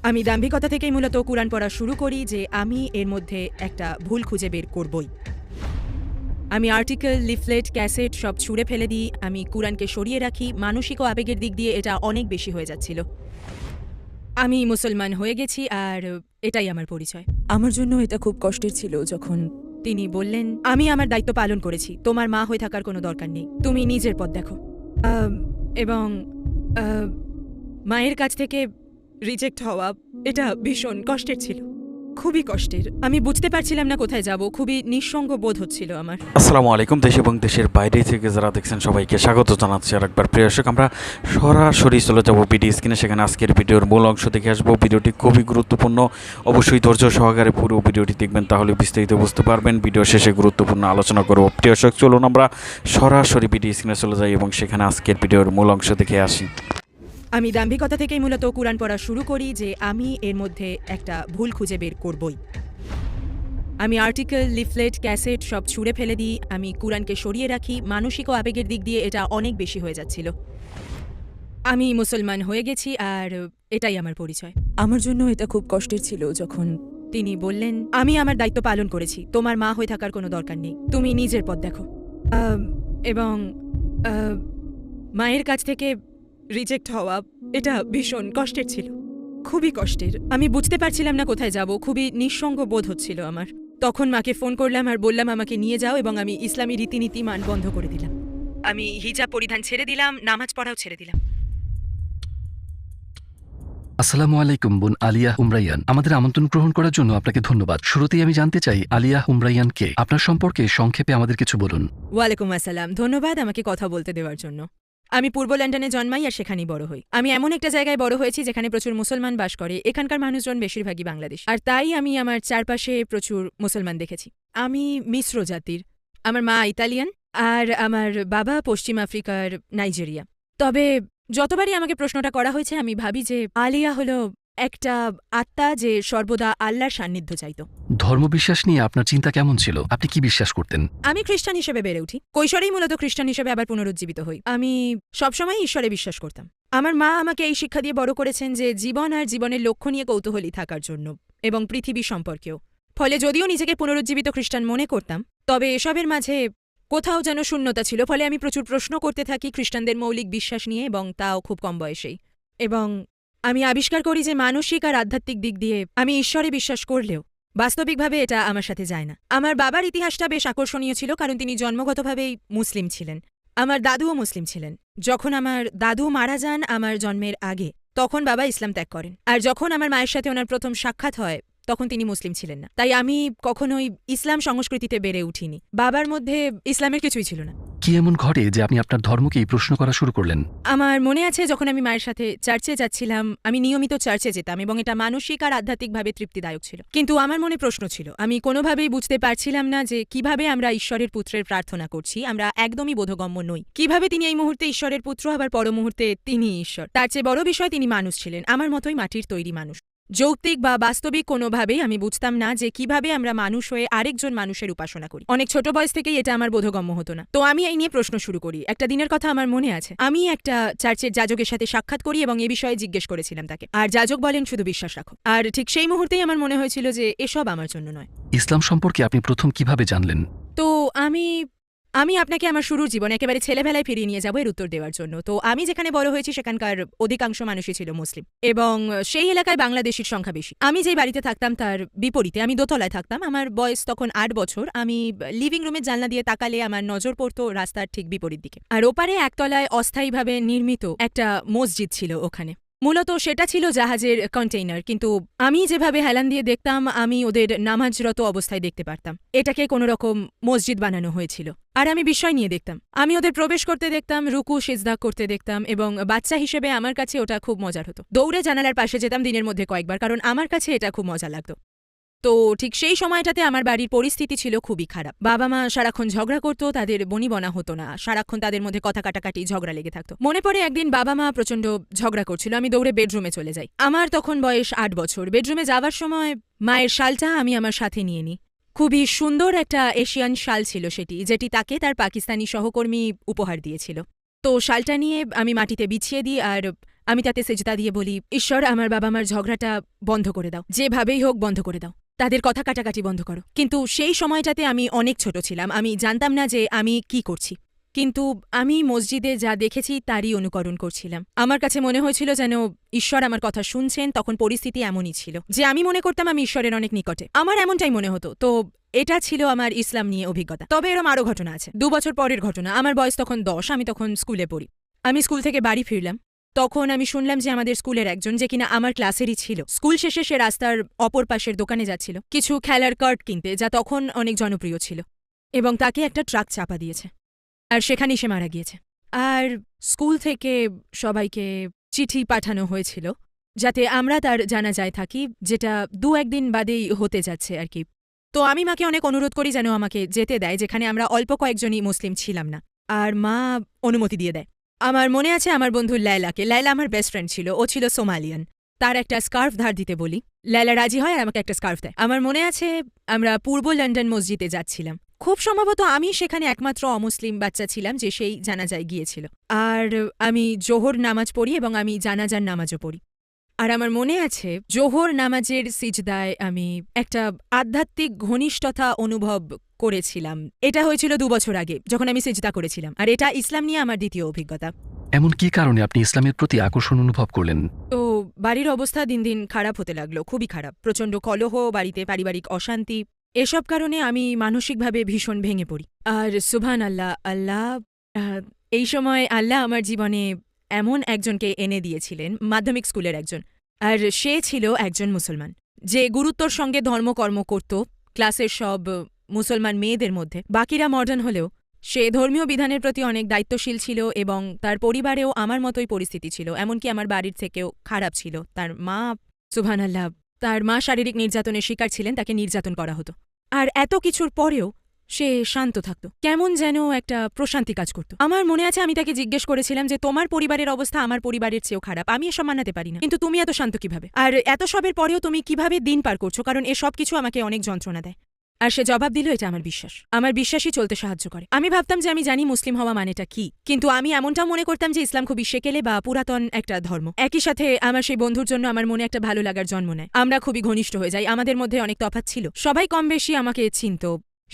আমি দাম্ভিকতা থেকেই মূলত কুরআন পড়া শুরু করি যে আমি এর মধ্যে একটা ভুল খুঁজে বের করবই। আমি আর্টিকেল, লিফলেট, ক্যাসেট সব ছুঁড়ে ফেলে দিই। আমি কুরআনকে সরিয়ে রাখি। মানসিক ও আবেগের দিক দিয়ে এটা অনেক বেশি হয়ে যাচ্ছিল। আমি মুসলমান হয়ে গেছি আর এটাই আমার পরিচয়। আমার জন্য এটা খুব কষ্টের ছিল যখন তিনি বললেন, আমি আমার দায়িত্ব পালন করেছি, তোমার মা হয়ে থাকার কোনো দরকার নেই, তুমি নিজের পথ দেখো। এবং মায়ের কাছ থেকে রিজেক্ট হওয়া এটা ভীষণ কষ্টের ছিল, খুবই কষ্টের। আমি বুঝতে পারছিলাম না কোথায় যাব, খুবই নিঃসঙ্গ বোধ হচ্ছিল আমার। আসসালামু আলাইকুম। দেশ এবং দেশের বাইরে থেকে যারা দেখছেন সবাইকে স্বাগত জানাচ্ছি আর একবার। প্রিয় দর্শক, আমরা সরাসরি চলে যাব ভিডিও স্ক্রিনে, সেখানে আজকের ভিডিওর মূল অংশ দেখে আসবো। ভিডিওটি খুবই গুরুত্বপূর্ণ, অবশ্যই ধৈর্য সহকারে পুরো ভিডিওটি দেখবেন, তাহলে বিস্তারিত বুঝতে পারবেন। ভিডিও শেষে গুরুত্বপূর্ণ আলোচনা করব। প্রিয় দর্শক, চলুন আমরা সরাসরি ভিডিও স্ক্রিনে চলে যাই এবং সেখানে আজকের ভিডিওর মূল অংশ দেখে আসি। আমি দাম্ভিকতা থেকেই মূলত কুরআন পড়া শুরু করি যে আমি এর মধ্যে একটা ভুল খুঁজে বের করবই। আমি আর্টিকেল, লিফলেট, ক্যাসেট সব ছুঁড়ে ফেলে দিই। আমি কুরআনকে সরিয়ে রাখি। মানসিক ও আবেগের দিক দিয়ে এটা অনেক বেশি হয়ে যাচ্ছিল। আমি মুসলমান হয়ে গেছি আর এটাই আমার পরিচয়। আমার জন্য এটা খুব কষ্টের ছিল যখন তিনি বললেন, আমি আমার দায়িত্ব পালন করেছি, তোমার মা হয়ে থাকার কোনো দরকার নেই, তুমি নিজের পথ দেখো। এবং মায়ের কাছ থেকে রিজেক্ট হওয়া এটা ভীষণ কষ্টের ছিল, খুবই কষ্টের। আমি বুঝতে পারছিলাম না কোথায় যাব, খুবই নিঃসঙ্গ বোধ হচ্ছিল আমার। তখন মাকে ফোন করলাম আর বললাম আমাকে নিয়ে যাও, এবং আমি ইসলামী রীতিনীতি মান বন্ধ করে দিলাম। আমি হিজাব পরিধান ছেড়ে দিলাম, নামাজ পড়াও ছেড়ে দিলাম। আসসালামু আলাইকুম বোন আলিয়া হুমরাইয়ান, আমাদের আমন্ত্রণ গ্রহণ করার জন্য আপনাকে ধন্যবাদ। শুরুতেই আমি জানতে চাই আলিয়া হুমরাইয়ান কে, আপনার সম্পর্কে সংক্ষেপে আমাদের কিছু বলুন। ওয়ালাইকুম আসসালাম, ধন্যবাদ আমাকে কথা বলতে দেওয়ার জন্য। আমি পূর্ব লন্ডনে জন্মাই আর সেখানেই বড় হই। আমি এমন একটা জায়গায় বড় হয়েছি যেখানে প্রচুর মুসলমান বাস করে। এখানকার মানুষজন বেশিরভাগই বাংলাদেশ, আর তাই আমি আমার চারপাশে প্রচুর মুসলমান দেখেছি। আমি মিশ্র জাতির, আমার মা ইতালিয়ান আর আমার বাবা পশ্চিম আফ্রিকার নাইজেরিয়া। তবে যতবারই আমাকে প্রশ্নটা করা হয়েছে আমি ভাবি যে আলিয়া হলো একটা আত্মা যে সর্বদা আল্লাহর সান্নিধ্য চাইত। ধর্মবিশ্বাস নিয়ে আপনার চিন্তা কেমন ছিল? আপনি কি বিশ্বাস করতেন? আমি খ্রিস্টান হিসেবে বেড়ে উঠি, কৈশোরেই মূলত খ্রিস্টান হিসেবে আবার পুনরুজ্জীবিত হই। আমি সবসময় ঈশ্বরে বিশ্বাস করতাম। আমার মা আমাকে এই শিক্ষা দিয়ে বড় করেছেন যে জীবন আর জীবনের লক্ষ্য নিয়ে কৌতূহলী থাকার জন্য, এবং পৃথিবী সম্পর্কেও। ফলে যদিও নিজেকে পুনরুজ্জীবিত খ্রিস্টান মনে করতাম, তবে এসবের মাঝে কোথাও যেন শূন্যতা ছিল। ফলে আমি প্রচুর প্রশ্ন করতে থাকি খ্রিস্টানদের মৌলিক বিশ্বাস নিয়ে, এবং তাও খুব কম বয়সেই। এবং আমি আবিষ্কার করি যে মানসিক আর আধ্যাত্মিক দিক দিয়ে আমি ঈশ্বরে বিশ্বাস করলেও বাস্তবিকভাবে এটা আমার সাথে যায় না। আমার বাবার ইতিহাসটা বেশ আকর্ষণীয় ছিল, কারণ তিনি জন্মগতভাবেই মুসলিম ছিলেন। আমার দাদুও মুসলিম ছিলেন। যখন আমার দাদু মারা যান আমার জন্মের আগে, তখন বাবা ইসলাম ত্যাগ করেন। আর যখন আমার মায়ের সাথে ওনার প্রথম সাক্ষাৎ হয় তখন তিনি মুসলিম ছিলেন না। তাই আমি কখনোই ইসলাম সংস্কৃতিতে বেড়ে উঠিনি। বাবার মধ্যে ইসলামের কিছুই ছিল না। কি এমন ঘটে যে আপনি আপনার ধর্মকেই প্রশ্ন করা শুরু করলেন? আমার মনে আছে যখন আমি মায়ের সাথে চার্চে যাচ্ছিলাম, আমি নিয়মিত চার্চে যেতাম এবং এটা মানসিক আর আধ্যাত্মিকভাবে তৃপ্তিদায়ক ছিল। কিন্তু আমার মনে প্রশ্ন ছিল, আমি কোনোভাবেই বুঝতে পারছিলাম না যে কিভাবে আমরা ঈশ্বরের পুত্রের প্রার্থনা করছি, আমরা একদমই বোধগম্য নই। কিভাবে তিনি এই মুহূর্তে ঈশ্বরের পুত্র, আবার পর মুহূর্তে তিনি ঈশ্বর। তার চেয়ে বড় বিষয়, তিনি মানুষ ছিলেন, আমার মতোই মাটির তৈরি মানুষ। যৌক্তিক বা বাস্তবিক কোনোভাবেই আমি বুঝতাম না যে কিভাবে আমরা মানুষ হয়ে আরেকজন মানুষের উপাসনা করি। অনেক ছোট বয়স থেকেই এটা আমার বোধগম্য হতো না। তো আমি এই নিয়ে প্রশ্ন শুরু করি। একটা দিনের কথা আমার মনে আছে, আমি একটা চার্চের যাজকের সাথে সাক্ষাৎ করি এবং এ বিষয়ে জিজ্ঞেস করেছিলাম তাকে। আর যাজক বলেন, শুধু বিশ্বাস রাখো। আর ঠিক সেই মুহূর্তেই আমার মনে হয়েছিল যে এসব আমার জন্য নয়। ইসলাম সম্পর্কে আপনি প্রথম কিভাবে জানলেন? তো আমি আপনাকে আমার শুরুর জীবনে একেবারে ছেলেবেলায় ফিরিয়ে নিয়ে যাবো এর উত্তর দেওয়ার জন্য। তো আমি যেখানে বড় হয়েছি সেখানকার অধিকাংশ মানুষই ছিল মুসলিম, এবং সেই এলাকায় বাংলাদেশির সংখ্যা বেশি। আমি যেই বাড়িতে থাকতাম তার বিপরীতে আমি দোতলায় থাকতাম। আমার বয়স তখন 8 বছর। আমি লিভিং রুমের জানলা দিয়ে তাকালে আমার নজর পড়তো রাস্তার ঠিক বিপরীত দিকে, আর ওপারে একতলায় অস্থায়ীভাবে নির্মিত একটা মসজিদ ছিল। ওখানে মূলত সেটা ছিল জাহাজের কন্টেইনার, কিন্তু আমি যেভাবে হেলান দিয়ে দেখতাম আমি ওদের নামাজরত অবস্থায় দেখতে পারতাম। এটাকে কোনো রকম মসজিদ বানানো হয়েছিল, আর আমি বিস্ময় নিয়ে দেখতাম। আমি ওদের প্রবেশ করতে দেখতাম, রুকু সিজদা করতে দেখতাম, এবং বাচ্চা হিসেবে আমার কাছে ওটা খুব মজার হতো। দৌড়ে জানালার পাশে যেতাম দিনের মধ্যে কয়েকবার, কারণ আমার কাছে এটা খুব মজা লাগতো। তো ঠিক সেই সময়টাতে আমার বাড়ির পরিস্থিতি ছিল খুবই খারাপ। বাবা মা সারাক্ষণ ঝগড়া করতো, তাদের বনিবনা হতো না, সারাক্ষণ তাদের মধ্যে কথা কাটাকাটি, ঝগড়া লেগে থাকতো। মনে পড়ে একদিন বাবা মা প্রচণ্ড ঝগড়া করছিল, আমি দৌড়ে বেডরুমে চলে যাই। আমার তখন বয়স 8 বছর। বেডরুমে যাওয়ার সময় মায়ের শালটা আমি আমার সাথে নিয়ে নিই। খুবই সুন্দর একটা এশিয়ান শাল ছিল সেটি, যেটি তাকে তার পাকিস্তানি সহকর্মী উপহার দিয়েছিল। তো শালটা নিয়ে আমি মাটিতে বিছিয়ে দিই, আর আমি তাতে সেজদা দিয়ে বলি, ঈশ্বর, আমার বাবা মার ঝগড়াটা বন্ধ করে দাও, যেভাবেই হোক বন্ধ করে দাও, তাদের কথা কাটাকাটি বন্ধ করো। কিন্তু সেই সময়টাতে আমি অনেক ছোট ছিলাম, আমি জানতাম না যে আমি কি করছি। কিন্তু আমি মসজিদে যা দেখেছি তারই অনুকরণ করছিলাম। আমার কাছে মনে হয়েছিল যেন ঈশ্বর আমার কথা শুনছেন। তখন পরিস্থিতি এমনই ছিল যে আমি মনে করতাম আমি ঈশ্বরের অনেক নিকটে, আমার এমনটাই মনে হতো। তো এটা ছিল আমার ইসলাম নিয়ে অভিজ্ঞতা। তবে এরম আরও ঘটনা আছে। 2 বছর পরের ঘটনা। আমার বয়স তখন 10, আমি তখন স্কুলে পড়ি। আমি স্কুল থেকে বাড়ি ফিরলাম, তখন আমি শুনলাম যে আমাদের স্কুলের একজন, যে কিনা আমার ক্লাসেরই ছিল, স্কুল শেষে সে রাস্তার অপর পাশের দোকানে যাচ্ছিল কিছু খেলার কার্ড কিনতে, যা তখন অনেক জনপ্রিয় ছিল, এবং তাকে একটা ট্রাক চাপা দিয়েছে, আর সেখানেই সে মারা গিয়েছে। আর স্কুল থেকে সবাইকে চিঠি পাঠানো হয়েছিল যাতে আমরা তার জানাজায় থাকি, যেটা 2-1 দিন বাদেই হতে যাচ্ছে আর কি। তো আমি মাকে অনেক অনুরোধ করি যেন আমাকে যেতে দেয়, যেখানে আমরা অল্প কয়েকজনই মুসলিম ছিলাম না, আর মা অনুমতি দিয়ে দেয়। আমার মনে আছে আমার বন্ধু লায়লাকে, লায়লা আমার বেস্ট ফ্রেন্ড ছিল, ও ছিল সোমালিয়ান, তার একটা স্কার্ফ ধার দিতে বলি, লায়লা রাজি হয় আর আমাকে একটা স্কার্ফ দেয়। আমার মনে আছে আমরা পূর্ব লন্ডন মসজিদে যাচ্ছিলাম, খুব সম্ভবত আমি সেখানে একমাত্র অমুসলিম বাচ্চা ছিলাম যে সেই জানাজায় গিয়েছিল। আর আমি জোহর নামাজ পড়ি এবং আমি জানাজার নামাজও পড়ি। আর আমার মনে আছে জোহর নামাজের সিজদায় আমি একটা আধ্যাত্মিক ঘনিষ্ঠতা অনুভব করেছিলাম। এটা হয়েছিল 2 বছর আগে যখন আমি সিজদা করেছিলাম, আর এটা ইসলাম নিয়ে আমার দ্বিতীয় অভিজ্ঞতা। এমন কি কারণে আপনি ইসলামের প্রতি আকর্ষণ অনুভব করলেন? তো বাড়ির অবস্থা দিন দিন খারাপ হতে লাগলো, খুবই খারাপ, প্রচণ্ড কলহ বাড়িতে, পারিবারিক অশান্তি, এসব কারণে আমি মানসিকভাবে ভীষণ ভেঙে পড়ি। আর সুবহান আল্লাহ, এই সময় আল্লাহ আমার জীবনে এমন একজনকে এনে দিয়েছিলেন, মাধ্যমিক স্কুলের একজন, আর সে ছিল একজন মুসলমান, যে গুরুত্বর সঙ্গে ধর্মকর্ম করত ক্লাসের সব মুসলমান মেয়েদের মধ্যে। বাকিরা মডার্ন হলেও সে ধর্মীয় বিধানের প্রতি অনেক দায়িত্বশীল ছিল, এবং তার পরিবারেও আমার মতোই পরিস্থিতি ছিল, এমনকি আমার বাড়ির থেকেও খারাপ ছিল। তার মা, সুবহানাল্লাহ, তার মা শারীরিক নির্যাতনের শিকার ছিলেন, তাকে নির্যাতন করা হতো। আর এত কিছুর পরেও সে শান্ত থাকত, কেমন যেন একটা প্রশান্তি কাজ করত। আমার মনে আছে আমি তাকে জিজ্ঞেস করেছিলাম যে তোমার পরিবারের অবস্থা আমার পরিবারের চেয়েও খারাপ, আমি এসব মানাতে পারি না, কিন্তু তুমি এত শান্ত কিভাবে, আর এত সবের পরেও তুমি কিভাবে দিন পার করছো, কারণ এসব কিছু আমাকে অনেক যন্ত্রণা দেয়। আর সে জবাব দিল, এটা আমার বিশ্বাস, আমার বিশ্বাসই চলতে সাহায্য করে। আমি ভাবতাম যে আমি জানি মুসলিম হওয়া মানেটা কি, কিন্তু আমি এমনটাও মনে করতাম যে ইসলাম খুবই সেকেলে বা পুরাতন একটা ধর্ম। একই সাথে আমার সেই বন্ধুর জন্য আমার মনে একটা ভালো লাগার জন্ম নেয়, আমরা খুবই ঘনিষ্ঠ হয়ে যাই, আমাদের মধ্যে অনেক তফাৎ ছিল, সবাই কম বেশি আমাকে চিনত।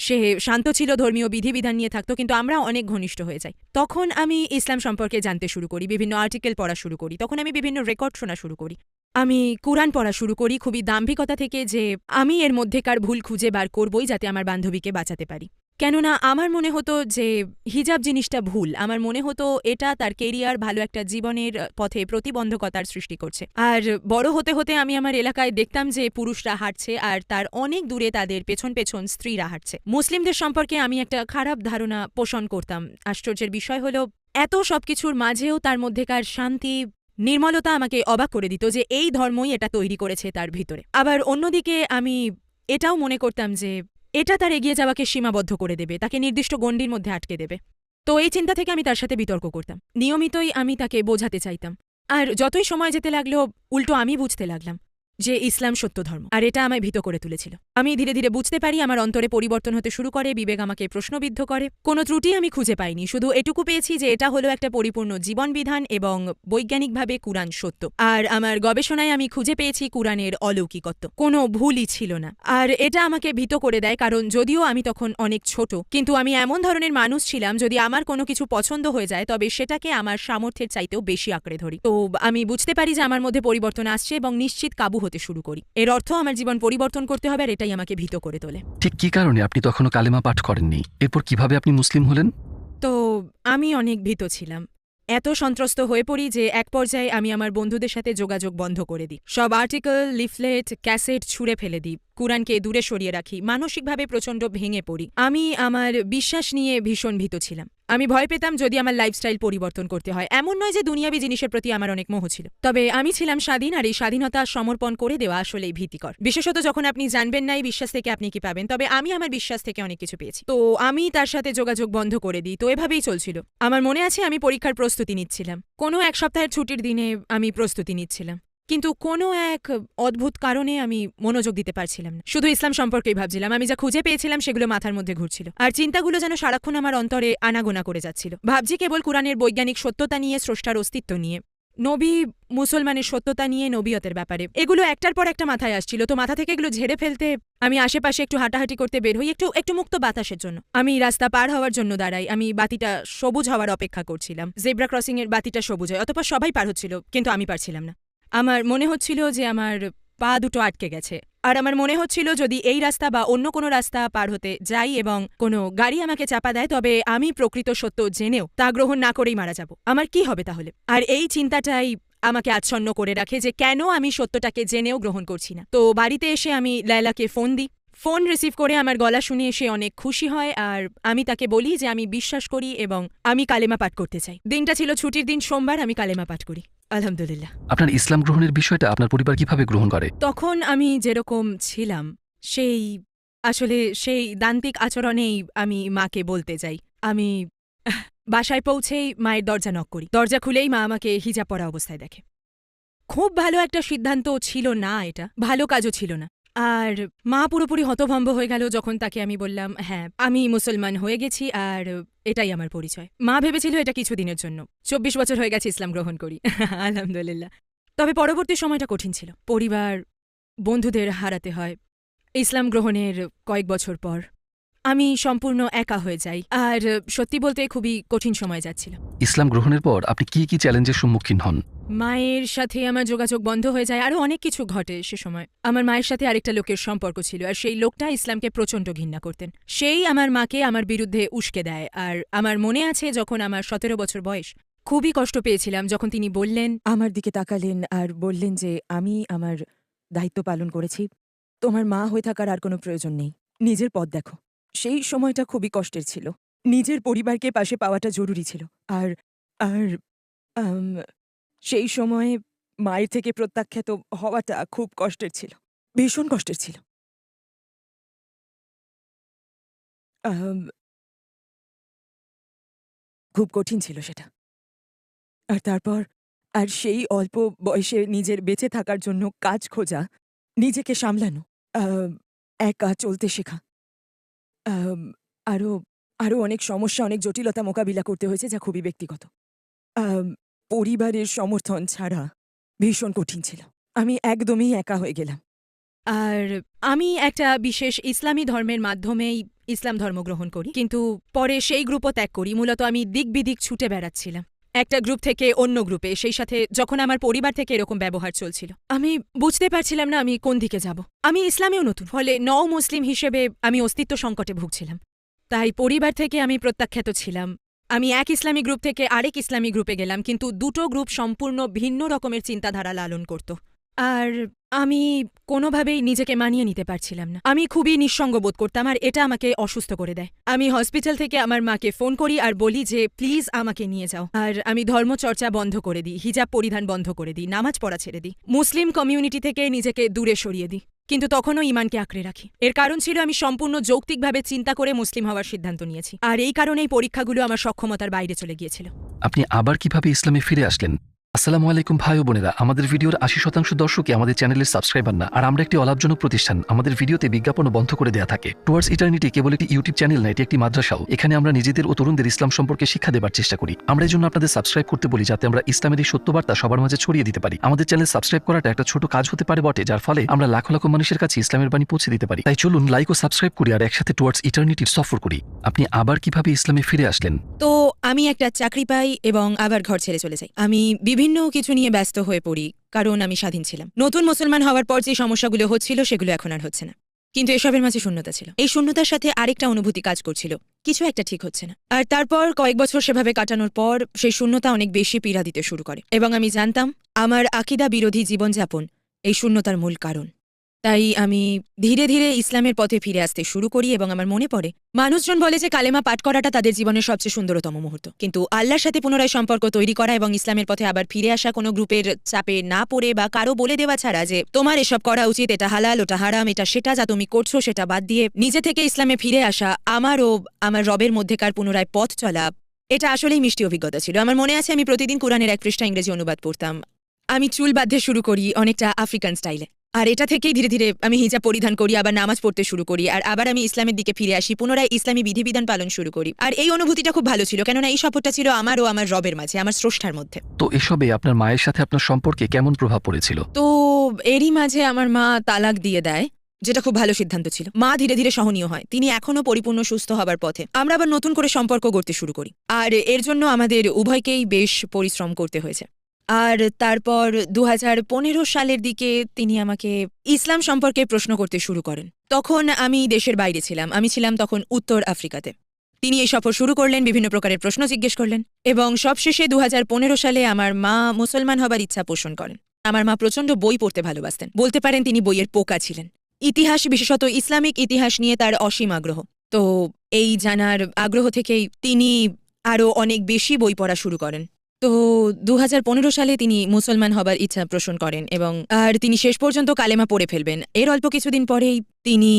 সে শান্ত ছিল, ধর্মীয় বিধিবিধান নিয়ে থাকতো, কিন্তু আমরা অনেক ঘনিষ্ঠ হয়ে যাই। তখন আমি ইসলাম সম্পর্কে জানতে শুরু করি, বিভিন্ন আর্টিকেল পড়া শুরু করি, তখন আমি বিভিন্ন রেকর্ড শোনা শুরু করি, আমি কুরআন পড়া শুরু করি, খুবই দাম্ভিকতা থেকে যে আমি এর মধ্যেকার ভুল খুঁজে বার করবই যাতে আমার বান্ধবীকে বাঁচাতে পারি। কেননা আমার মনে হতো যে হিজাব জিনিসটা ভুল, আমার মনে হতো এটা তার কেরিয়ার, ভালো একটা জীবনের পথে প্রতিবন্ধকতার সৃষ্টি করছে। আর বড় হতে হতে আমি আমার এলাকায় দেখতাম যে পুরুষরা হাঁটছে, আর তার অনেক দূরে তাদের পেছন পেছন স্ত্রীরা হাঁটছে। মুসলিমদের সম্পর্কে আমি একটা খারাপ ধারণা পোষণ করতাম। আশ্চর্যের বিষয় হলো এত সবকিছুর মাঝেও তার মধ্যেকার শান্তি, নির্মলতা আমাকে অবাক করে দিত যে এই ধর্মই এটা তৈরি করেছে তার ভিতরে। আবার অন্যদিকে আমি এটাও মনে করতাম যে এটা তার এগিয়ে যাওয়াকে সীমাবদ্ধ করে দেবে, তাকে নির্দিষ্ট গণ্ডির মধ্যে আটকে দেবে। তো এই চিন্তা থেকে আমি তার সাথে বিতর্ক করতাম, নিয়মিতই আমি তাকে বোঝাতে চাইতাম। আর যতই সময় যেতে লাগলো উল্টো আমি বুঝতে লাগলাম যে ইসলাম সত্য ধর্ম, আর এটা আমায় ভীত করে তুলেছিল। আমি ধীরে ধীরে বুঝতে পারি, আমার অন্তরে পরিবর্তন হতে শুরু করে, বিবেক আমাকে প্রশ্নবিদ্ধ করে। কোনো ত্রুটি আমি খুঁজে পাইনি, শুধু এটুকু পেয়েছি যে এটা হলো একটা পরিপূর্ণ জীবনবিধান এবং বৈজ্ঞানিকভাবে কুরআন সত্য। আর আমার গবেষণায় আমি খুঁজে পেয়েছি কুরআনের অলৌকিকত্ব, কোনো ভুলই ছিল না। আর এটা আমাকে ভীত করে দেয়, কারণ যদিও আমি তখন অনেক ছোট, কিন্তু আমি এমন ধরনের মানুষ ছিলাম যদি আমার কোনো কিছু পছন্দ হয়ে যায় তবে সেটাকে আমার সামর্থ্যের চাইতেও বেশি আঁকড়ে ধরি। তো আমি বুঝতে পারি যে আমার মধ্যে পরিবর্তন আসছে এবং নিশ্চিত কাবু হতে শুরু করি। এর অর্থ আমার জীবন পরিবর্তন করতে হবে, আর এটাই আমাকে ভীত করে তোলে। ঠিক কি কারণে আপনি তখনও কালেমা পাঠ করেননি? এরপর কিভাবে আপনি মুসলিম হলেন? তো আমি অনেক ভীত ছিলাম, এত সন্ত্রস্ত হয়ে পড়ি যে এক পর্যায়ে আমি আমার বন্ধুদের সাথে যোগাযোগ বন্ধ করে দিই, সব আর্টিকেল, লিফলেট, ক্যাসেট ছুঁড়ে ফেলে দিই, কুরআনকে দূরে সরিয়ে রাখি, মানসিকভাবে প্রচণ্ড ভেঙে পড়ি। আমি আমার বিশ্বাস নিয়ে ভীষণ ভীত ছিলাম। আমি ভয় পেতাম যদি আমার লাইফস্টাইল পরিবর্তন করতে হয়। এমন নয় যে দুনিয়াবি জিনিসের প্রতি আমার অনেক মোহ ছিল, তবে আমি ছিলাম স্বাধীন, আর এই স্বাধীনতা সমর্পণ করে দেওয়া আসলেই ভীতিকর, বিশেষত যখন আপনি জানবেন না এই বিশ্বাস থেকে আপনি কি পাবেন। তবে আমি আমার বিশ্বাস থেকে অনেক কিছু পেয়েছি, তো আমি তার সাথে যোগাযোগ বন্ধ করে দিই। তো এভাবেই চলছিল। আমার মনে আছে আমি পরীক্ষার প্রস্তুতি নিচ্ছিলাম, কোনো এক সপ্তাহের ছুটির দিনে আমি প্রস্তুতি নিচ্ছিলাম, কিন্তু কোনো এক অদ্ভুত কারণে আমি মনোযোগ দিতে পারছিলাম না, শুধু ইসলাম সম্পর্কেই ভাবছিলাম। আমি যা খুঁজে পেয়েছিলাম সেগুলো মাথার মধ্যে ঘুরছিল, আর চিন্তাগুলো যেন সারাক্ষণ আমার অন্তরে আনাগোনা করে যাচ্ছিল। ভাবছি কেবল কুরআনের বৈজ্ঞানিক সত্যতা নিয়ে, স্রষ্টার অস্তিত্ব নিয়ে। নবী, মুসলমানের সত্যতা নিয়ে, নবিয়তের ব্যাপারে এগুলো একটার পর একটা মাথায় আসছিল, তো মাথা থেকে এগুলো ঝেড়ে ফেলতে আমি আশেপাশে একটু হাঁটাহাঁটি করতে বের হই, একটু মুক্ত বাতাসের জন্য। আমি রাস্তা পার হওয়ার জন্য দাঁড়াই, আমি বাতিটা সবুজ হওয়ার অপেক্ষা করছিলাম। জেব্রা ক্রসিং এর বাতিটা সবুজ হয়, অতঃপর সবাই পার হচ্ছিল, কিন্তু আমি পারছিলাম না। আমার মনে হচ্ছিল যে আমার পা দুটো আটকে গেছে, আর আমার মনে হচ্ছিল যদি এই রাস্তা বা অন্য কোনো রাস্তা পার হতে যাই এবং কোনো গাড়ি আমাকে চাপা দেয়, তবে আমি প্রকৃত সত্য জেনেও তা গ্রহণ না করেই মারা যাব। আমার কি হবে তাহলে? আর এই চিন্তাটাই আমাকে আচ্ছন্ন করে রাখে যে কেন আমি সত্যটাকে জেনেও গ্রহণ করছি না। তো বাড়িতে এসে আমি লায়লাকে ফোন দিই। ফোন রিসিভ করে আমার গলা শুনে সে অনেক খুশি হয়, আর আমি তাকে বলি যে আমি বিশ্বাস করি এবং আমি কালেমা পাঠ করতে চাই। দিনটা ছিল ছুটির দিন, সোমবার। আমি কালেমা পাঠ করি, আলহামদুলিল্লাহ। আপনার ইসলাম গ্রহণের বিষয়টা আপনার পরিবার কিভাবে গ্রহণ করে? তখন আমি যেরকম ছিলাম সেই দান্তিক আচরণেই আমি মাকে বলতে যাই। আমি বাসায় পৌঁছেই মায়ের দরজা নক করি। দরজা খুলেই মা আমাকে হিজাব পরা অবস্থায় দেখে। খুব ভালো একটা সিদ্ধান্ত ছিল না, এটা ভালো কাজও ছিল না। আর মা পুরোপুরি হতভম্ব হয়ে গেল যখন তাকে আমি বললাম, হ্যাঁ, আমি মুসলমান হয়ে গেছি আর এটাই আমার পরিচয়। মা ভেবেছিল এটা কিছুদিনের জন্য। 24 বছর হয়ে গেছে ইসলাম গ্রহণ করি, আলহামদুলিল্লাহ। তবে পরবর্তী সময়টা কঠিন ছিল। পরিবার, বন্ধুদের হারাতে হয়। ইসলাম গ্রহণের কয়েক বছর পর আমি সম্পূর্ণ একা হয়ে যাই, আর সত্যি বলতে খুবই কঠিন সময় যাচ্ছিল। ইসলাম গ্রহণের পর আপনি কি কি চ্যালেঞ্জের সম্মুখীন হন? মায়ের সাথে আমার যোগাযোগ বন্ধ হয়ে যায়, আরও অনেক কিছু ঘটে সে সময়। আমার মায়ের সাথে আরেকটা লোকের সম্পর্ক ছিল, আর সেই লোকটা ইসলামকে প্রচণ্ড ঘৃণা করতেন। সেই আমার মাকে আমার বিরুদ্ধে উস্কে দেয়। আর আমার মনে আছে যখন আমার 17 বছর বয়স, খুবই কষ্ট পেয়েছিলাম যখন তিনি বললেন, আমার দিকে তাকালেন আর বললেন যে আমি আমার দায়িত্ব পালন করেছি, তোমার মা হয়ে থাকার আর কোনো প্রয়োজন নেই, নিজের পথ দেখো। সেই সময়টা খুবই কষ্টের ছিল। নিজের পরিবারকে পাশে পাওয়াটা জরুরি ছিল। আর আর আম, সেই সময়ে মায়ের থেকে প্রত্যাখ্যাত হওয়াটা খুব কষ্টের ছিল, ভীষণ কষ্টের ছিল। আম, খুব কঠিন ছিল সেটা। আর তারপর সেই অল্প বয়সে নিজের বেঁচে থাকার জন্য কাজ খোঁজা, নিজেকে সামলানো, একা চলতে শেখা, আম, আরও আরও অনেক সমস্যা, অনেক জটিলতা মোকাবিলা করতে হয়েছে যা খুবই ব্যক্তিগত। আম, পরিবারের সমর্থন ছাড়া ভীষণ কঠিন ছিল। আমি একদমই একা হয়ে গেলাম। আর আমি একটা বিশেষ ইসলামী ধর্মের মাধ্যমেই ইসলাম ধর্ম গ্রহণ করি, কিন্তু পরে সেই গ্রুপও ত্যাগ করি। মূলত আমি দিক বিদিক ছুটে বেড়াচ্ছিলাম একটা গ্রুপ থেকে অন্য গ্রুপে, সেই সাথে যখন আমার পরিবার থেকে এরকম ব্যবহার চলছিল, আমি বুঝতে পারছিলাম না আমি কোন দিকে যাব। আমি ইসলামেও নতুন, ফলে নও মুসলিম হিসেবে আমি অস্তিত্ব সংকটে ভুগছিলাম। তাই পরিবার থেকে আমি প্রত্যাখ্যাত ছিলাম। আমি এক ইসলামী গ্রুপ থেকে আরেক ইসলামী গ্রুপে গেলাম, কিন্তু দুটো গ্রুপ সম্পূর্ণ ভিন্ন রকমের চিন্তাধারা লালন করত। আর আমি কোনোভাবেই নিজেকে মানিয়ে নিতে পারছিলাম না। আমি খুবই নিঃসঙ্গ বোধ করতাম, আর এটা আমাকে অসুস্থ করে দেয়। আমি হসপিটাল থেকে আমার মাকে ফোন করি আর বলি যে প্লিজ আমাকে নিয়ে যাও। আর আমি ধর্মচর্চা বন্ধ করে দিই, হিজাব পরিধান বন্ধ করে দিই, নামাজ পড়া ছেড়ে দিই, মুসলিম কমিউনিটি থেকে নিজেকে দূরে সরিয়ে দিই, কিন্তু তখনও ইমানকে আঁকড়ে রাখি। এর কারণ ছিল আমি সম্পূর্ণ যৌক্তিকভাবে চিন্তা করে মুসলিম হওয়ার সিদ্ধান্ত নিয়েছি, আর এই কারণেই পরীক্ষাগুলো আমার সক্ষমতার বাইরে চলে গিয়েছিল। আপনি আবার কিভাবে ইসলামে ফিরে আসলেন? আসসালামু আলাইকুম ভাই ও বোনেরা, আমাদের ভিডিওর 80% দর্শকই আমাদের চ্যানেলের সাবস্ক্রাইবার না, আর আমরা একটি অলাভজনক প্রতিষ্ঠান। আমাদের ভিডিওতে বিজ্ঞাপনও বন্ধ করে দেওয়া থাকে। টুয়ার্ডস ইটার্নিটি কেবল একটি ইউটিউব চ্যানেল না, এটি একটি মাদ্রাসাও। এখানে আমরা নিজেদের ও তরুণদের ইসলাম সম্পর্কে শিক্ষা দেবার চেষ্টা করি। আমরা এই জন্য আপনাদের সাবস্ক্রাইব করতে বলি, যাতে আমরা ইসলামের এই সত্যবার্তা সবার মাঝে ছড়িয়ে দিতে পারি। আমাদের চ্যানেল সাবস্ক্রাইব করাটা একটা ছোট কাজ হতে পারে বটে, যার ফলে আমরা লাখ লাখ মানুষের কাছে ইসলামের বাণী পৌঁছে দিতে পারি। তাই চলুন লাইক ও সাবস্ক্রাইব করি আর একসাথে টুয়ার্ডস ইটার্নিটির সফর করি। আপনি আবার কিভাবে ইসলামে ফিরে আসলেন? তো আমি একটা চাকরি পাই এবং আবার ঘর ছেড়ে চলে যাই। আমি বিভিন্ন কিছু নিয়ে ব্যস্ত হয়ে পড়ি, কারণ আমি স্বাধীন ছিলাম। নতুন মুসলমান হওয়ার পর যে সমস্যাগুলো হচ্ছিল সেগুলো এখন আর হচ্ছে না, কিন্তু এসবের মাঝে শূন্যতা ছিল। এই শূন্যতার সাথে আরেকটা অনুভূতি কাজ করছিল, কিছু একটা ঠিক হচ্ছে না। আর তারপর কয়েক বছর সেভাবে কাটানোর পর সেই শূন্যতা অনেক বেশি পীড়া দিতে শুরু করে, এবং আমি জানতাম আমার আকীদা বিরোধী জীবনযাপন এই শূন্যতার মূল কারণ। তাই আমি ধীরে ধীরে ইসলামের পথে ফিরে আসতে শুরু করি, এবং আমার মনে পড়ে মানুষজন বলে যে কালেমা পাঠ করাটা তাদের জীবনের সবচেয়ে সুন্দরতম মুহূর্ত, কিন্তু আল্লাহর সাথে পুনরায় সম্পর্ক তৈরি করা এবং ইসলামের পথে আবার ফিরে আসা কোনো গ্রুপের চাপে না পড়ে বা কারো বলে দেওয়া ছাড়া যে তোমার এসব করা উচিত, এটা হালাল, ওটা হারাম, এটা সেটা, যা তুমি করছো সেটা বাদ দিয়ে নিজে থেকে ইসলামে ফিরে আসা, আমার ও আমার রবের মধ্যেকার পুনরায় পথ চলা, এটা আসলেই মিষ্টি অভিজ্ঞতা ছিল। আমার মনে আছে আমি প্রতিদিন কুরআনের 1 পৃষ্ঠা ইংরেজি অনুবাদ পড়তাম। আমি চুল বাঁধতে শুরু করি অনেকটা আফ্রিকান স্টাইলে। আর এটা থেকেই ধীরে ধীরে আমি হিজাব পরিধান করি, আবার নামাজ পড়তে শুরু করি, আর আবার আমি ইসলামের দিকে ফিরে আসি, পুনরায় ইসলামী বিধিবিধান পালন শুরু করি। আর এই অনুভূতিটা খুব ভালো ছিল, কেননা এই শপথটা ছিল আমার ও আমার রবের মাঝে, আমার স্রষ্টার মধ্যে। তো এসবে আপনার মায়ের সাথে আপনার সম্পর্কে কেমন প্রভাব পড়েছিল? তো এরই মাঝে আমার মা তালাক দিয়ে দেয়, যেটা খুব ভালো সিদ্ধান্ত ছিল। মা ধীরে ধীরে সহনীয় হয়, তিনি এখনো পরিপূর্ণ সুস্থ হবার পথে। আমরা আবার নতুন করে সম্পর্ক গড়তে শুরু করি, আর এর জন্য আমাদের উভয়কেই বেশ পরিশ্রম করতে হয়েছে। আর তারপর 2015 সালের দিকে তিনি আমাকে ইসলাম সম্পর্কে প্রশ্ন করতে শুরু করেন। তখন আমি দেশের বাইরে ছিলাম, আমি ছিলাম তখন উত্তর আফ্রিকাতে। তিনি এই সফর শুরু করলেন, বিভিন্ন প্রকারের প্রশ্ন জিজ্ঞেস করলেন, এবং সবশেষে 2015 সালে আমার মা মুসলমান হবার ইচ্ছা পোষণ করেন। আমার মা প্রচণ্ড বই পড়তে ভালোবাসতেন, বলতে পারেন তিনি বইয়ের পোকা ছিলেন। ইতিহাস, বিশেষত ইসলামিক ইতিহাস নিয়ে তার অসীম আগ্রহ। তো এই জানার আগ্রহ থেকেই তিনি আরও অনেক বেশি বই পড়া শুরু করেন। তো 2015 সালে তিনি মুসলমান হবার ইচ্ছা পোষণ করেন, এবং আর তিনি শেষ পর্যন্ত কালেমা পড়ে ফেলবেন। এর অল্প কিছুদিন পরেই তিনি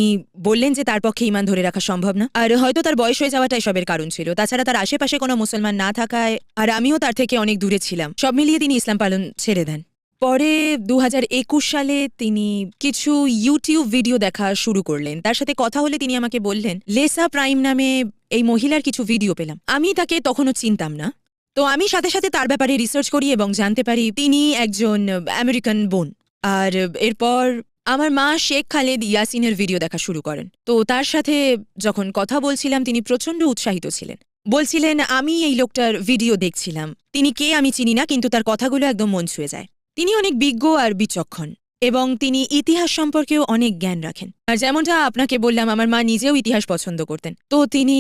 বললেন যে তার পক্ষে ঈমান ধরে রাখা সম্ভব না, আর হয়তো তার বয়স হয়ে যাওয়াটাই সবের কারণ ছিল। তাছাড়া তার আশেপাশে কোনো মুসলমান না থাকায়, আর আমিও তার থেকে অনেক দূরে ছিলাম, সব মিলিয়ে তিনি ইসলাম পালন ছেড়ে দেন। পরে 2021 সালে তিনি কিছু ইউটিউব ভিডিও দেখা শুরু করলেন। তার সাথে কথা হলে তিনি আমাকে বললেন, লেসা প্রাইম নামে এই মহিলার কিছু ভিডিও পেলাম। আমি তাকে তখনও চিনতাম না। তো আমি সাথে সাথে তার ব্যাপারে রিসার্চ করি এবং জানতে পারি তিনি একজন আমেরিকান বোন। আর এরপর আমার মা শেখ খালেদ ইয়াসিনের ভিডিও দেখা শুরু করেন। তো তার সাথে যখন কথা বলছিলাম তিনি প্রচণ্ড উৎসাহিত ছিলেন, বলছিলেন আমি এই লোকটার ভিডিও দেখছিলাম, তিনি কে আমি চিনি না, কিন্তু তার কথাগুলো একদম মন ছুঁয়ে যায়। তিনি অনেক বিজ্ঞ আর বিচক্ষণ, এবং তিনি ইতিহাস সম্পর্কেও অনেক জ্ঞান রাখেন। আর যেমনটা আপনাকে বললাম, আমার মা নিজেও ইতিহাস পছন্দ করতেন। তো তিনি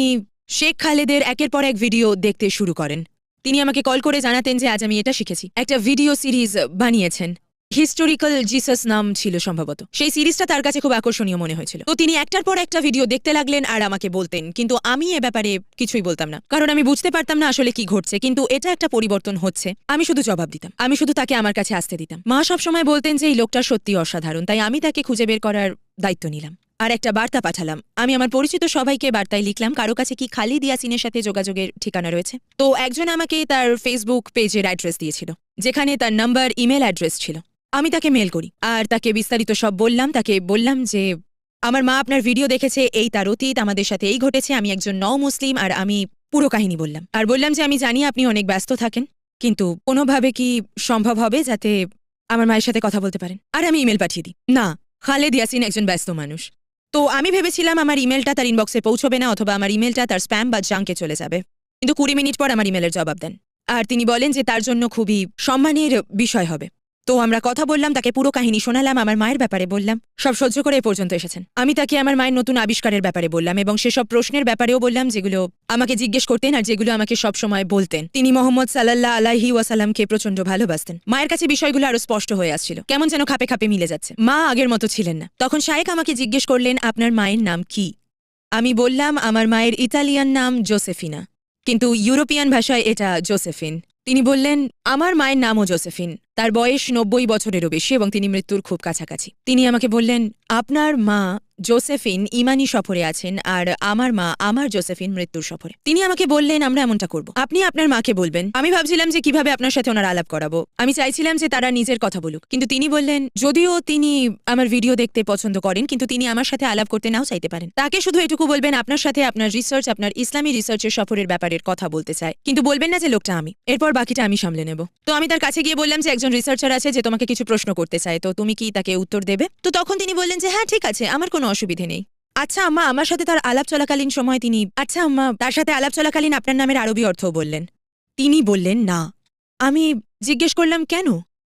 শেখ খালেদের একের পর এক ভিডিও দেখতে শুরু করেন। তিনি আমাকে কল করে জানাতেন যে আজ আমি এটা শিখেছি। একটা ভিডিও সিরিজ বানিয়েছেন, হিস্টোরিক্যাল জিসাস নাম ছিল সম্ভবত। সেই সিরিজটা তার কাছে খুব আকর্ষণীয় মনে হয়েছিল। তো তিনি একটার পর একটা ভিডিও দেখতে লাগলেন আর আমাকে বলতেন, কিন্তু আমি এ ব্যাপারে কিছুই বলতাম না, কারণ আমি বুঝতে পারতাম না আসলে কি ঘটছে। কিন্তু এটা একটা পরিবর্তন হচ্ছে, আমি শুধু জবাব দিতাম, আমি শুধু তাকে আমার কাছে আসতে দিতাম। মা সবসময় বলতেন যে এই লোকটা সত্যি অসাধারণ, তাই আমি তাকে খুঁজে বের করার দায়িত্ব নিলাম। আর একটা বার্তা পাঠালাম। আমি আমার পরিচিত সবাইকে বার্তায় লিখলাম, কারো কাছে কি খালিদ ইয়াসিনের সাথে যোগাযোগের ঠিকানা রয়েছে? তো একজন আমাকে তার ফেসবুক পেজের অ্যাড্রেস দিয়েছিল, যেখানে তার নাম্বার, ইমেল অ্যাড্রেস ছিল। আমি তাকে মেল করি আর তাকে বিস্তারিত সব বললাম। তাকে বললাম যে আমার মা আপনার ভিডিও দেখেছে, এই তার অতীত, আমাদের সাথে এই ঘটেছে, আমি একজন নও মুসলিম, আর আমি পুরো কাহিনী বললাম। আর বললাম যে আমি জানি আপনি অনেক ব্যস্ত থাকেন, কিন্তু কোনোভাবে কি সম্ভব হবে যাতে আমার মায়ের সাথে কথা বলতে পারেন? আর আমি ইমেল পাঠিয়ে দিই, না, খালেদ ইয়াসিন একজন ব্যস্ত মানুষ। তো আমি ভেবেছিলাম আমার ইমেলটা তার ইনবক্সে পৌঁছবে না, অথবা আমার ইমেলটা তার স্প্যাম বা জাঙ্কে চলে যাবে। কিন্তু 20 মিনিট পর আমার ইমেলের জবাব দেন, আর তিনি বলেন যে তার জন্য খুবই সম্মানের বিষয় হবে। তো আমরা কথা বললাম, তাকে পুরো কাহিনী শোনালাম, আমার মায়ের ব্যাপারে বললাম। সব সহ্য করে এ পর্যন্ত এসেছেন। আমি তাকে আমার মায়ের নতুন আবিষ্কারের ব্যাপারে বললাম, এবং সেসব প্রশ্নের ব্যাপারেও বললাম যেগুলো আমাকে জিজ্ঞেস করতেন আর যেগুলো আমাকে সব সময় বলতেন। তিনি মোহাম্মদ সাল্লাল্লাহু আলাইহি ওয়াসাল্লামকে প্রচণ্ড ভালোবাসতেন। মায়ের কাছে বিষয়গুলো আরো স্পষ্ট হয়ে আসছিল, কেমন যেন খাপে খাপে মিলে যাচ্ছে। মা আগের মতো ছিলেন না। তখন শায়েক আমাকে জিজ্ঞেস করলেন, আপনার মায়ের নাম কি? আমি বললাম আমার মায়ের ইতালিয়ান নাম জোসেফিনা, কিন্তু ইউরোপিয়ান ভাষায় এটা জোসেফিন। তিনি বললেন আমার মায়ের নামও জোসেফিন, তার বয়স 90 বছরেরও বেশি, এবং তিনি মৃত্যুর খুব কাছাকাছি। তিনি আমাকে বললেন আপনার মা জোসেফিন ইমানি সফরে আছেন, আর আমার মা আমার জোসেফিন মৃত্যুর সফরে। তিনি আমাকে বললেন আমরা এমনটা করব, আপনি আপনার মাকে বলবেন। আমি ভাবছিলাম যে কিভাবে আপনার সাথে ওনার আলাপ করাবো। আমি চাইছিলাম যে তারা নিজের কথা বলুক, কিন্তু তিনি বললেন যদিও তিনি আমার ভিডিও দেখতে পছন্দ করেন, কিন্তু তিনি আমার সাথে আলাপ করতে নাও চাইতে পারেন। তাকে শুধু এটুকু বলবেন আপনার সাথে আপনার রিসার্চ, আপনার ইসলামী রিসার্চের সফরের ব্যাপারে কথা বলতে চায়, কিন্তু বলবেন না যে লোকটা আমি। এরপর বাকিটা আমি সামলে নেব। তো আমি তার কাছে গিয়ে বললাম যে একজন রিসার্চার আছে যে তোমাকে কিছু প্রশ্ন করতে চায়, তো তুমি কি তাকে উত্তর দেবে? তো তখন তিনি বললেন যে হ্যাঁ ঠিক আছে, আমার কোনো অসুবিধে নেই। আচ্ছা আম্মা, আমার সাথে তার আলাপ চলাকালীন সময় তিনি তার সাথে আলাপ চলাকালীন আপনার নামের আরবি অর্থ বললেন? তিনি বললেন না। আমি জিজ্ঞেস করলাম কেন?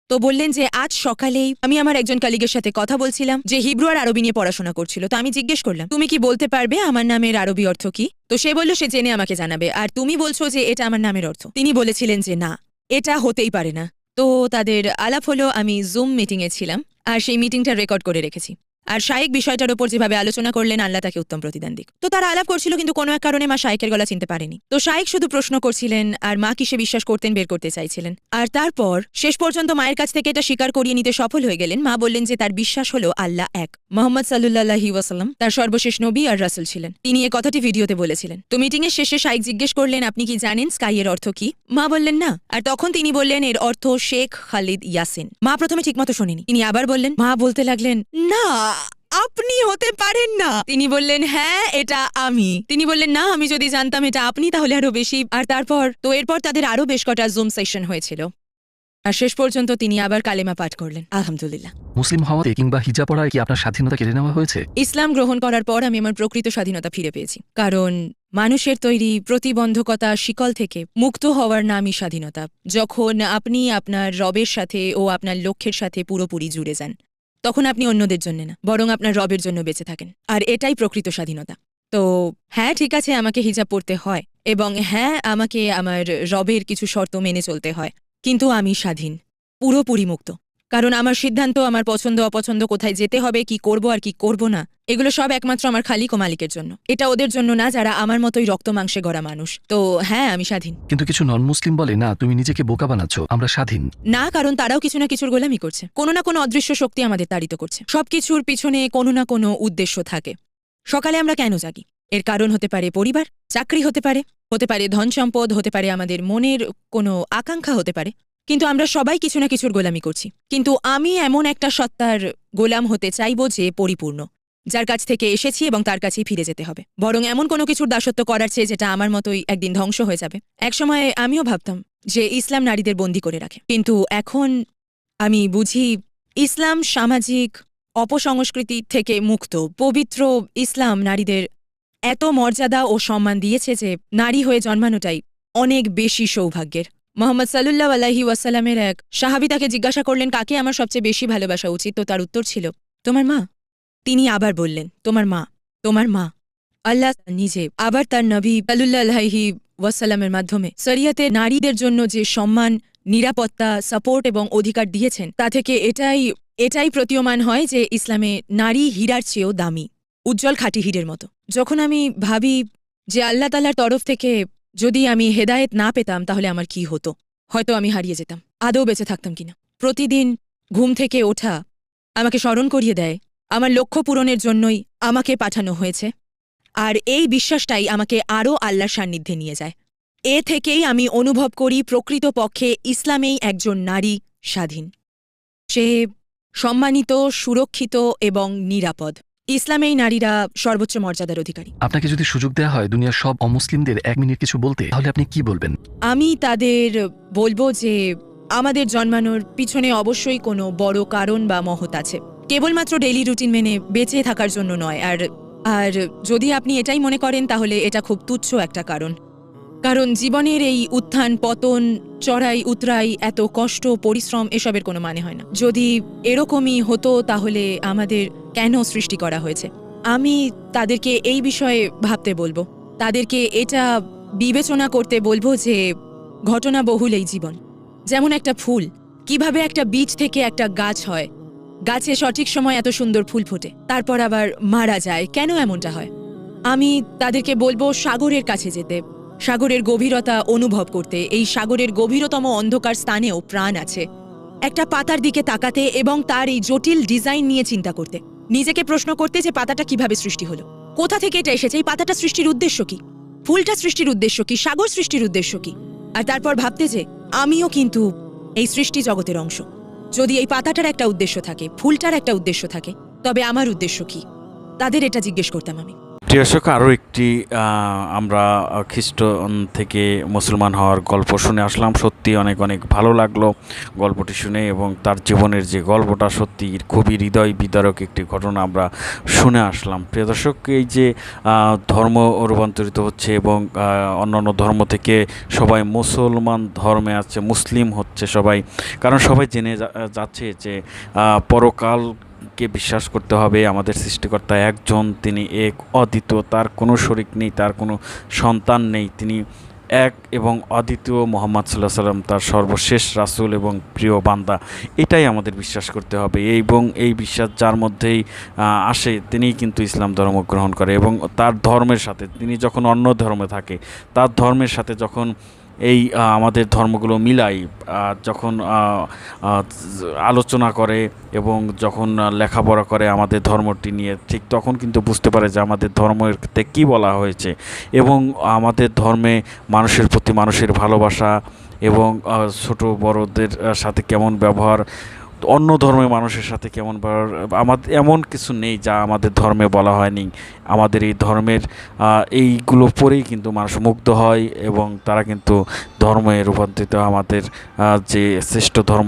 তো বললেন যে আজ সকালেই আমি আমার একজন কলিগের সাথে কথা বলছিলাম যে হিব্রু আর আরবি নিয়ে পড়াশোনা করছিল। তো আমি জিজ্ঞেস করলাম তুমি কি বলতে পারবে আমার নামের আরবি অর্থ কি? তো সে বলল সে জেনে আমাকে জানাবে। আর তুমি বলছো যে এটা আমার নামের অর্থ। তিনি বলেছিলেন যে না, এটা হতেই পারে না। তো তাদের আলাপ হলো, আমি জুম মিটিংয়ে ছিলাম আর সেই মিটিংটা রেকর্ড করে রেখেছি। আর শায়েক বিষয়টার ওপর যেভাবে আলোচনা করলেন আল্লাহ তাকে উত্তম প্রতিদান দিক। তো তারা আলাপ করছিল, কিন্তু কোনো এক কারণে মা শায়েকের গলা চিনতে পারেনি। তো শায়েক শুধু প্রশ্ন করছিলেন আর মা কিসে বিশ্বাস করতেন বের করতে চাইছিলেন। আর তারপর শেষ পর্যন্ত মায়ের কাছ থেকে এটা স্বীকার করিয়ে নিতে সফল হয়ে গেলেন। মা বললেন যে তার বিশ্বাস হলো আল্লাহ এক, মোহাম্মদ সাল্লাল্লাহু ওয়াসাল্লাম তার সর্বশেষ নবী আর রাসূল ছিলেন। তিনি এ কথাটি ভিডিওতে বলেছিলেন। তো মিটিং এর শেষে শায়েক জিজ্ঞেস করলেন, আপনি কি জানেন স্কাই এর অর্থ কি? মা বললেন না। আর তখন তিনি বললেন, এর অর্থ শেখ খালিদ ইয়াসিন। মা প্রথমে ঠিকমতো শোনেনি। তিনি আবার বললেন, মা বলতে লাগলেন, না আপনি হতে পারেন না। তিনি বললেন, হ্যাঁ এটা আমি। তিনি বললেন, না আমি যদি জানতাম এটা আপনি তাহলে আরো বেশি। আর এরপর তাদের আরো বেশ কটা জুম সেশন হয়েছিল। আর শেষ পর্যন্ত তিনি আবার কালেমা পাঠ করলেন, আলহামদুলিল্লাহ। মুসলিম হওয়াতে কিংবা হিজাব পড়ায় কি আপনার স্বাধীনতা কেড়ে নেওয়া হয়েছে? ইসলাম গ্রহণ করার পর আমি আমার প্রকৃত স্বাধীনতা ফিরে পেয়েছি। কারণ মানুষের তৈরি প্রতিবন্ধকতা শিকল থেকে মুক্ত হওয়ার নামই স্বাধীনতা। যখন আপনি আপনার রবের সাথে ও আপনার লক্ষ্যের সাথে পুরোপুরি জুড়ে যান, তখন আপনি অন্যদের জন্য না, বরং আপনার রবের জন্য বেঁচে থাকেন। আর এটাই প্রকৃত স্বাধীনতা। তো হ্যাঁ ঠিক আছে, আমাকে হিজাব পড়তে হয়, এবং হ্যাঁ আমাকে আমার রবের কিছু শর্ত মেনে চলতে হয়, কিন্তু আমি স্বাধীন, পুরোপুরি মুক্ত। কারণ আমার সিদ্ধান্ত, আমার পছন্দ অপছন্দ, কোথায় যেতে হবে, কি করব আর কি করব না, এগুলো সব একমাত্র আমার খালিক ও মালিকের জন্য। এটা ওদের জন্য না যারা আমার মতোই রক্ত মাংসে গড়া মানুষ। তো হ্যাঁ আমি স্বাধীন। কিন্তু কিছু নন মুসলিম বলে, না তুমি নিজেকে বোকা বানাচ্ছ, আমরা স্বাধীন। না, কারণ তারাও কিছু না কিছুর গোলামি করছে। কোনো না কোনো অদৃশ্য শক্তি আমাদের তাড়িত করছে। সবকিছুর পিছনে কোনো না কোনো উদ্দেশ্য থাকে। সকালে আমরা কেন জাগি? এর কারণ হতে পারে পরিবার, চাকরি হতে পারে ধন সম্পদ, হতে পারে আমাদের মনের কোনো আকাঙ্ক্ষা হতে পারে। কিন্তু আমরা সবাই কিছু না কিছুর গোলামি করছি। কিন্তু আমি এমন একটা সত্তার গোলাম হতে চাইব যে পরিপূর্ণ, যার কাছ থেকে এসেছি এবং তার কাছেই ফিরে যেতে হবে। বরং এমন কোনো কিছুর দাসত্ব করার চেয়ে যেটা আমার মতোই একদিন ধ্বংস হয়ে যাবে। একসময় আমিও ভাবতাম যে ইসলাম নারীদের বন্দী করে রাখে, কিন্তু এখন আমি বুঝি ইসলাম সামাজিক অপসংস্কৃতি থেকে মুক্ত। পবিত্র ইসলাম নারীদের এত মর্যাদা ও সম্মান দিয়েছে যে নারী হয়ে জন্মানোটাই অনেক বেশি সৌভাগ্যের। মোহাম্মদ সাল্লাল্লাহু আলাইহি ওয়াসাল্লামের এক সাহাবী তাকে জিজ্ঞাসা করলেন, কাকে আমার সবচেয়ে বেশি ভালোবাসা উচিত? তো তার উত্তর ছিল, তোমার মা। তিনি আবার বললেন, তোমার মা, তোমার মা। আল্লাহ নিজে আবার তার নবী সাল্লাল্লাহু আলাইহি ওয়াসাল্লামের মাধ্যমে শরিয়তে নারীদের জন্য যে সম্মান, নিরাপত্তা, সাপোর্ট এবং অধিকার দিয়েছেন, তা থেকে এটাই প্রতীয়মান হয় যে ইসলামে নারী হীরার চেয়েও দামি, উজ্জ্বল খাঁটি হীরের মতো। যখন আমি ভাবি যে আল্লাহ তাআলার তরফ থেকে যদি আমি হেদায়েত না পেতাম তাহলে আমার কি হতো, হয়তো আমি হারিয়ে যেতাম, আদৌ বেঁচে থাকতাম কিনা। প্রতিদিন ঘুম থেকে ওঠা আমাকে স্মরণ করিয়ে দেয় আমার লক্ষ্য পূরণের জন্যই আমাকে পাঠানো হয়েছে। আর এই বিশ্বাসটাই আমাকে আরও আল্লাহর সান্নিধ্যে নিয়ে যায়। এ থেকেই আমি অনুভব করি প্রকৃতপক্ষে ইসলামেই একজন নারী স্বাধীন, সে সম্মানিত, সুরক্ষিত এবং নিরাপদ। ইসলামেই নারীরা সর্বোচ্চ মর্যাদার অধিকারী। আপনাকে যদি সুযোগ দেওয়া হয় দুনিয়ার সব অমুসলিমদের 1 মিনিট কিছু বলতে, তাহলে আপনি কি বলবেন? আমি তাদের বলবো যে আমাদের জন্মানোর পিছনে অবশ্যই কোনো বড় কারণ বা মহৎ আছে, কেবলমাত্র ডেইলি রুটিন মেনে বেঁচে থাকার জন্য নয়। আর যদি আপনি এটাই মনে করেন তাহলে এটা খুব তুচ্ছ একটা কারণ জীবনের এই উত্থান পতন, চড়াই উতরাই, এত কষ্ট পরিশ্রম, এসবের কোনো মানে হয় না। যদি এরকমই হতো তাহলে আমাদের কেন সৃষ্টি করা হয়েছে? আমি তাদেরকে এই বিষয়ে ভাবতে বলবো, তাদেরকে এটা বিবেচনা করতে বলবো যে ঘটনাবহুল এই জীবন। যেমন একটা ফুল, কিভাবে একটা বীজ থেকে একটা গাছ হয়, গাছে সঠিক সময় এত সুন্দর ফুল ফোটে, তারপর আবার মারা যায়, কেন এমনটা হয়? আমি তাদেরকে বলবো সাগরের কাছে যেতে, সাগরের গভীরতা অনুভব করতে। এই সাগরের গভীরতম অন্ধকার স্থানেও প্রাণ আছে। একটা পাতার দিকে তাকাতে এবং তার এই জটিল ডিজাইন নিয়ে চিন্তা করতে, নিজেকে প্রশ্ন করতে যে পাতাটা কিভাবে সৃষ্টি হলো, কোথা থেকে এটা এসেছে, এই পাতাটা সৃষ্টির উদ্দেশ্য কি, ফুলটা সৃষ্টির উদ্দেশ্য কি, সাগর সৃষ্টির উদ্দেশ্য কি। আর তারপর ভাবতে যে আমিও কিন্তু এই সৃষ্টি জগতের অংশ। যদি এই পাতাটার একটা উদ্দেশ্য থাকে, ফুলটার একটা উদ্দেশ্য থাকে, তবে আমার উদ্দেশ্য কি? তাদের এটা জিজ্ঞেস করতাম আমি। প্রিয় দর্শক, আরও একটি আমরা খ্রিস্টান থেকে মুসলমান হওয়ার গল্প শুনে আসলাম। সত্যি অনেক অনেক ভালো লাগলো গল্পটি শুনে, এবং তার জীবনের যে গল্পটা সত্যি খুবই হৃদয় বিদারক একটি ঘটনা আমরা শুনে আসলাম। প্রিয় দর্শক, এই যে ধর্ম রূপান্তরিত হচ্ছে এবং অন্যান্য ধর্ম থেকে সবাই মুসলমান ধর্মে আছে, মুসলিম হচ্ছে সবাই, কারণ সবাই জেনে যাচ্ছে যে পরকাল কে বিশ্বাস করতে হবে। আমাদের সৃষ্টিকর্তা একজন, তিনি এক, অদ্বিতীয়, তার কোনো শরিক নেই, তার কোনো সন্তান নেই, তিনি এক এবং অদ্বিতীয় মোহাম্মদ সাল্লাহ সাল্লাম তার সর্বশেষ রাসূল এবং প্রিয় বান্দা, এটাই আমাদের বিশ্বাস করতে হবে। এবং এই বিশ্বাস যার মধ্যেই আসে তিনিই কিন্তু ইসলাম ধর্ম গ্রহণ করে, এবং তার ধর্মের সাথে তিনি যখন অন্য ধর্মে থাকে তার ধর্মের সাথে যখন এই আমাদের ধর্মগুলো মিলাই, যখন আলোচনা করে এবং যখন লেখাপড়া করে আমাদের ধর্মটি নিয়ে, ঠিক তখন কিন্তু বুঝতে পারে যে আমাদের ধর্মতে কী বলা হয়েছে এবং আমাদের ধর্মে মানুষের প্রতি মানুষের ভালোবাসা এবং ছোট বড়দের সাথে কেমন ব্যবহার, অন্য ধর্মের মানুষের সাথে কেমন ব্যবহার, আমাদের এমন কিছু নেই যা আমাদের ধর্মে বলা হয়নি। আমাদের এই ধর্মের এইগুলো পরেই কিন্তু মানুষ মুগ্ধ হয় এবং তারা কিন্তু ধর্মে রূপান্তরিত আমাদের যে শ্রেষ্ঠ ধর্ম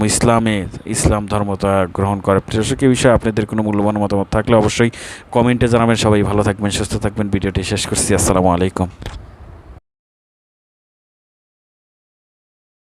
ইসলাম ধর্মটা গ্রহণ করে। দর্শক, এই বিষয়ে আপনাদের কোনো মূল্যবান মতামত থাকলে অবশ্যই কমেন্টে জানাবেন। সবাই ভালো থাকবেন, সুস্থ থাকবেন। ভিডিওটি শেষ করছি। আসসালামু আলাইকুম।